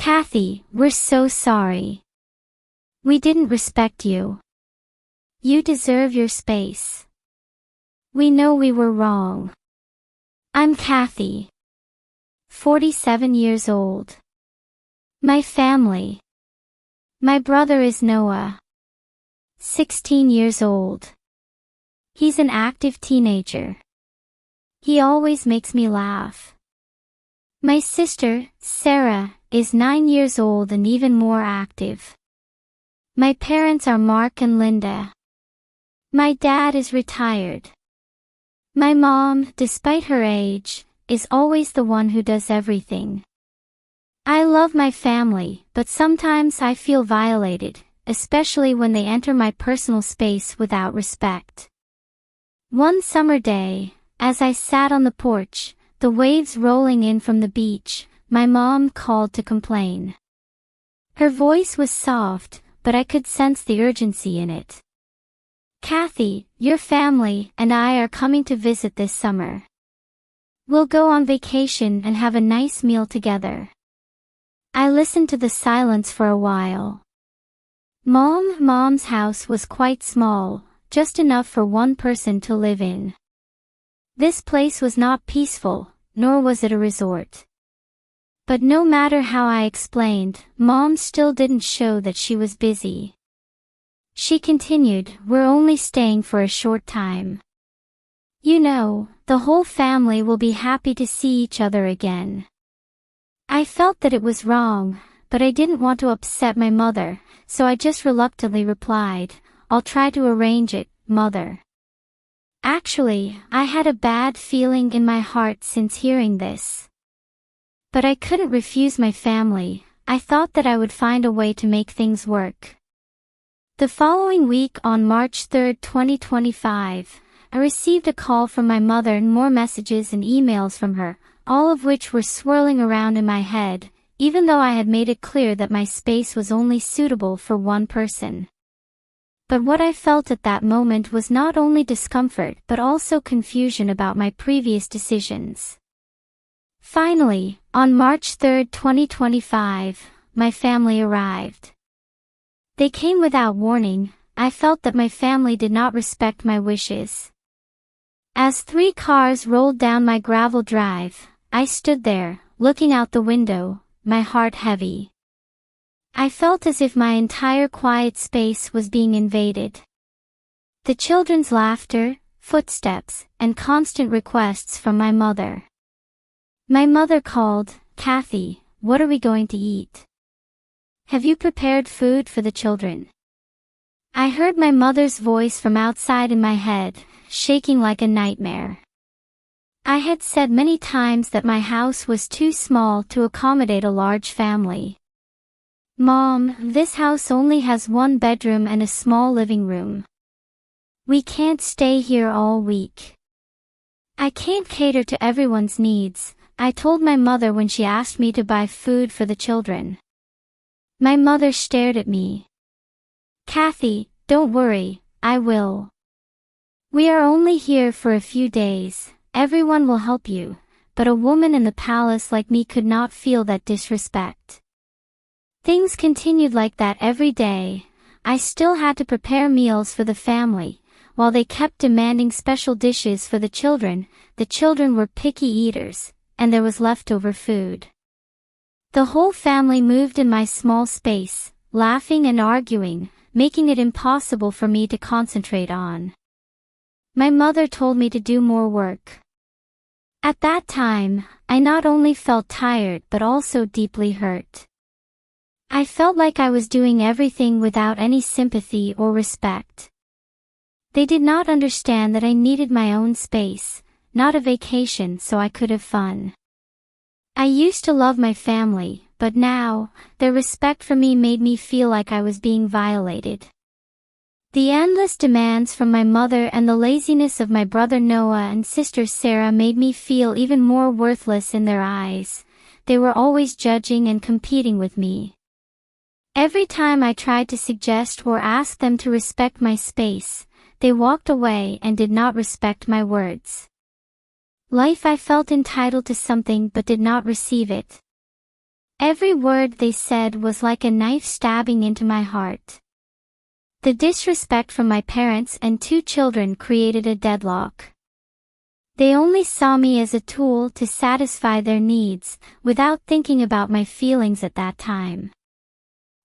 Kathy, we're so sorry. We didn't respect you. You deserve your space. We know we were wrong. I'm Kathy. 47 years old. My family. My brother is Noah. 16 years old. He's an active teenager. He always makes me laugh. My sister, Sarah, is 9 years old and even more active. My parents are Mark and Linda. My dad is retired. My mom, despite her age, is always the one who does everything. I love my family, but sometimes I feel violated, especially when they enter my personal space without respect. One summer day, as I sat on the porch, the waves rolling in from the beach, my mom called to complain. Her voice was soft, but I could sense the urgency in it. Kathy, your family and I are coming to visit this summer. We'll go on vacation and have a nice meal together. I listened to the silence for a while. Mom's house was quite small, just enough for one person to live in. This place was not peaceful, nor was it a resort. But no matter how I explained, Mom still didn't show that she was busy. She continued, "We're only staying for a short time. You know, the whole family will be happy to see each other again." I felt that it was wrong, but I didn't want to upset my mother, so I just reluctantly replied, "I'll try to arrange it, Mother." Actually, I had a bad feeling in my heart since hearing this. But I couldn't refuse my family. I thought that I would find a way to make things work. The following week on March 3, 2025, I received a call from my mother and more messages and emails from her, all of which were swirling around in my head, even though I had made it clear that my space was only suitable for one person. But what I felt at that moment was not only discomfort but also confusion about my previous decisions. Finally, on March 3, 2025, my family arrived. They came without warning. I felt that my family did not respect my wishes. As 3 cars rolled down my gravel drive, I stood there, looking out the window, my heart heavy. I felt as if my entire quiet space was being invaded. The children's laughter, footsteps, and constant requests from my mother. My mother called, "Kathy, what are we going to eat? Have you prepared food for the children?" I heard my mother's voice from outside in my head, shaking like a nightmare. I had said many times that my house was too small to accommodate a large family. "Mom, this house only has 1 bedroom and a small living room. We can't stay here all week. I can't cater to everyone's needs," I told my mother when she asked me to buy food for the children. My mother stared at me. "Kathy, don't worry, I will. We are only here for a few days, everyone will help you, but a woman in the palace like me could not feel that disrespect." Things continued like that every day. I still had to prepare meals for the family, while they kept demanding special dishes for the children. The children were picky eaters, and there was leftover food. The whole family moved in my small space, laughing and arguing, making it impossible for me to concentrate on. My mother told me to do more work. At that time, I not only felt tired but also deeply hurt. I felt like I was doing everything without any sympathy or respect. They did not understand that I needed my own space, not a vacation so I could have fun. I used to love my family, but now, their respect for me made me feel like I was being violated. The endless demands from my mother and the laziness of my brother Noah and sister Sarah made me feel even more worthless in their eyes. They were always judging and competing with me. Every time I tried to suggest or ask them to respect my space, they walked away and did not respect my words. I felt entitled to something but did not receive it. Every word they said was like a knife stabbing into my heart. The disrespect from my parents and 2 children created a deadlock. They only saw me as a tool to satisfy their needs, without thinking about my feelings at that time.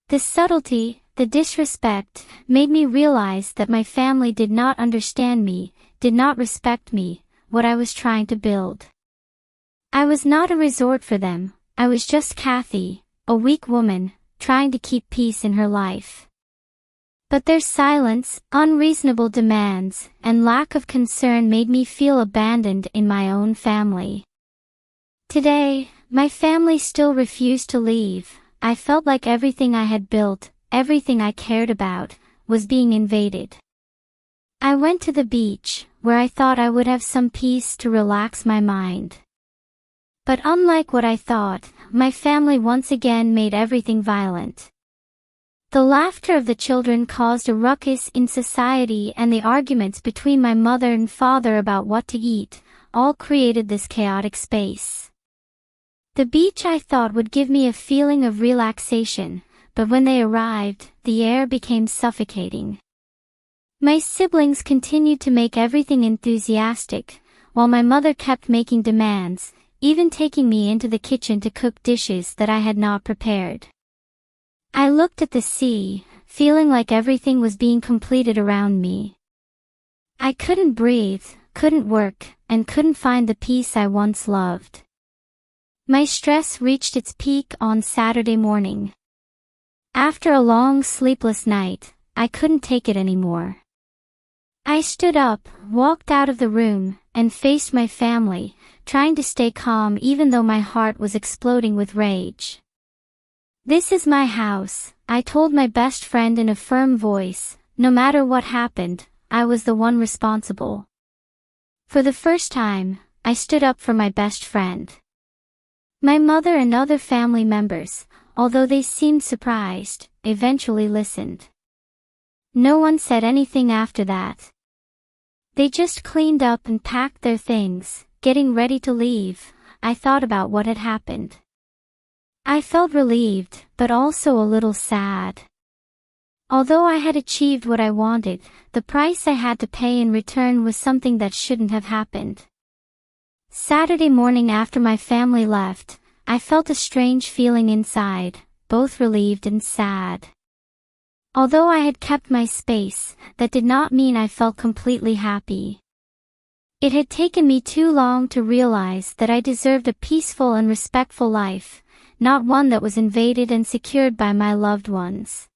The subtlety, the disrespect, made me realize that my family did not understand me, did not respect me, what I was trying to build. I was not a resort for them, I was just Kathy, a weak woman, trying to keep peace in her life. But their silence, unreasonable demands, and lack of concern made me feel abandoned in my own family. Today, my family still refused to leave. I felt like everything I had built, everything I cared about, was being invaded. I went to the beach, where I thought I would have some peace to relax my mind. But unlike what I thought, my family once again made everything violent. The laughter of the children caused a ruckus in society, and the arguments between my mother and father about what to eat, all created this chaotic space. The beach I thought would give me a feeling of relaxation, but when they arrived, the air became suffocating. My siblings continued to make everything enthusiastic, while my mother kept making demands, even taking me into the kitchen to cook dishes that I had not prepared. I looked at the sea, feeling like everything was being completed around me. I couldn't breathe, couldn't work, and couldn't find the peace I once loved. My stress reached its peak on Saturday morning. After a long sleepless night, I couldn't take it anymore. I stood up, walked out of the room, and faced my family, trying to stay calm even though my heart was exploding with rage. "This is my house," I told my best friend in a firm voice. No matter what happened, I was the one responsible. For the first time, I stood up for my best friend. My mother and other family members, although they seemed surprised, eventually listened. No one said anything after that. They just cleaned up and packed their things, getting ready to leave. I thought about what had happened. I felt relieved, but also a little sad. Although I had achieved what I wanted, the price I had to pay in return was something that shouldn't have happened. Saturday morning after my family left, I felt a strange feeling inside, both relieved and sad. Although I had kept my space, that did not mean I felt completely happy. It had taken me too long to realize that I deserved a peaceful and respectful life, not one that was invaded and secured by my loved ones.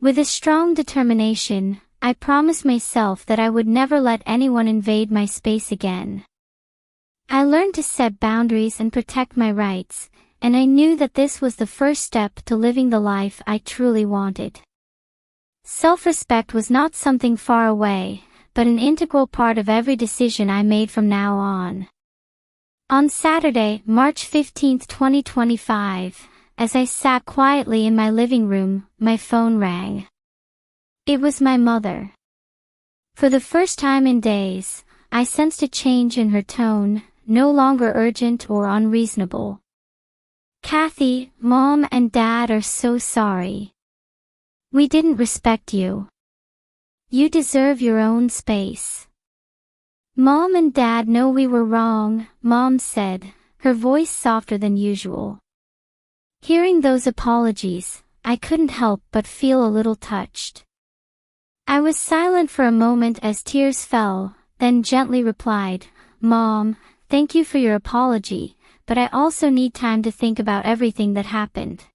With a strong determination, I promised myself that I would never let anyone invade my space again. I learned to set boundaries and protect my rights, and I knew that this was the first step to living the life I truly wanted. Self-respect was not something far away, but an integral part of every decision I made from now on. On Saturday, March 15, 2025, as I sat quietly in my living room, my phone rang. It was my mother. For the first time in days, I sensed a change in her tone, no longer urgent or unreasonable. "Kathy, Mom and Dad are so sorry. We didn't respect you. You deserve your own space. Mom and Dad know we were wrong," Mom said, her voice softer than usual. Hearing those apologies, I couldn't help but feel a little touched. I was silent for a moment as tears fell, then gently replied, "Mom, thank you for your apology, but I also need time to think about everything that happened."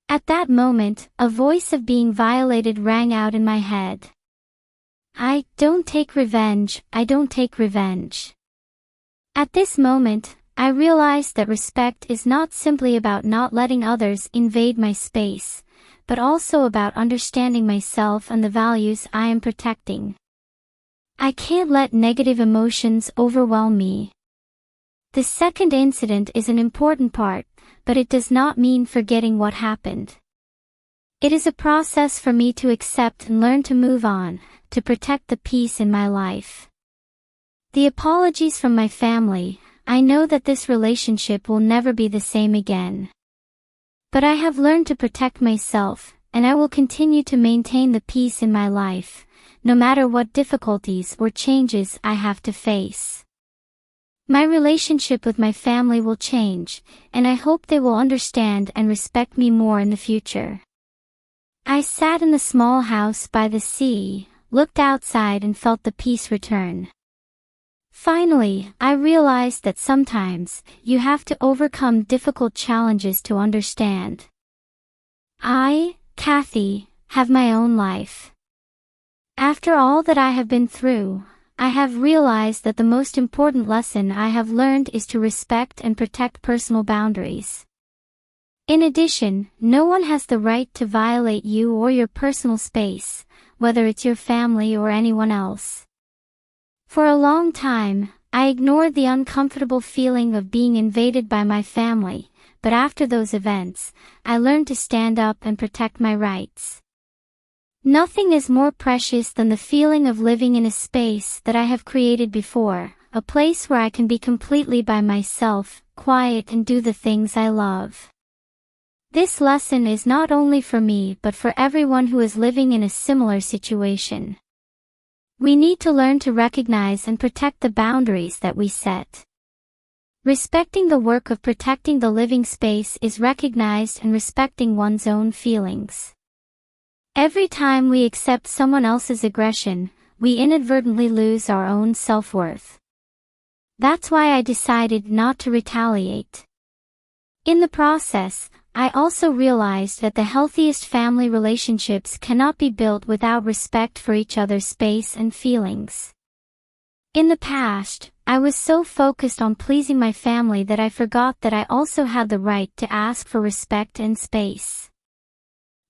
At that moment, a voice of being violated rang out in my head. I don't take revenge. At this moment, I realized that respect is not simply about not letting others invade my space, but also about understanding myself and the values I am protecting. I can't let negative emotions overwhelm me. The second incident is an important part, but it does not mean forgetting what happened. It is a process for me to accept and learn to move on, to protect the peace in my life. The apologies from my family, I know that this relationship will never be the same again. But I have learned to protect myself, and I will continue to maintain the peace in my life, no matter what difficulties or changes I have to face. My relationship with my family will change, and I hope they will understand and respect me more in the future. I sat in the small house by the sea, looked outside and felt the peace return. Finally, I realized that sometimes, you have to overcome difficult challenges to understand. I, Kathy, have my own life. After all that I have been through, I have realized that the most important lesson I have learned is to respect and protect personal boundaries. In addition, no one has the right to violate you or your personal space, whether it's your family or anyone else. For a long time, I ignored the uncomfortable feeling of being invaded by my family, but after those events, I learned to stand up and protect my rights. Nothing is more precious than the feeling of living in a space that I have created before, a place where I can be completely by myself, quiet and do the things I love. This lesson is not only for me but for everyone who is living in a similar situation. We need to learn to recognize and protect the boundaries that we set. Respecting the work of protecting the living space is recognized and respecting one's own feelings. Every time we accept someone else's aggression, we inadvertently lose our own self-worth. That's why I decided not to retaliate. In the process, I also realized that the healthiest family relationships cannot be built without respect for each other's space and feelings. In the past, I was so focused on pleasing my family that I forgot that I also had the right to ask for respect and space.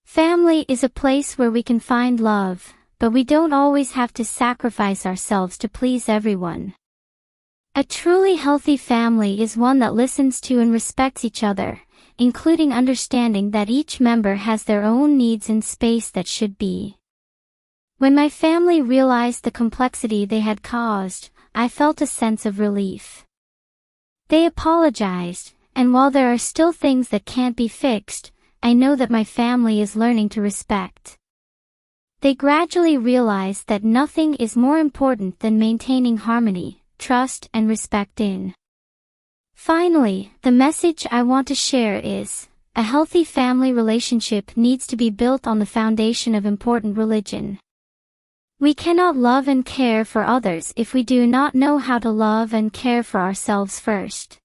Family is a place where we can find love, but we don't always have to sacrifice ourselves to please everyone. A truly healthy family is one that listens to and respects each other, including understanding that each member has their own needs and space that should be. When my family realized the complexity they had caused, I felt a sense of relief. They apologized, and while there are still things that can't be fixed, I know that my family is learning to respect. They gradually realized that nothing is more important than maintaining harmony, trust and respect in. Finally, the message I want to share is, a healthy family relationship needs to be built on the foundation of important religion. We cannot love and care for others if we do not know how to love and care for ourselves first.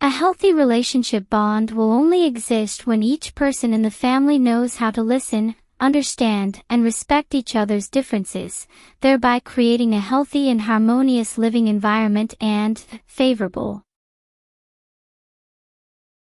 A healthy relationship bond will only exist when each person in the family knows how to listen, understand, and respect each other's differences, thereby creating a healthy and harmonious living environment and favorable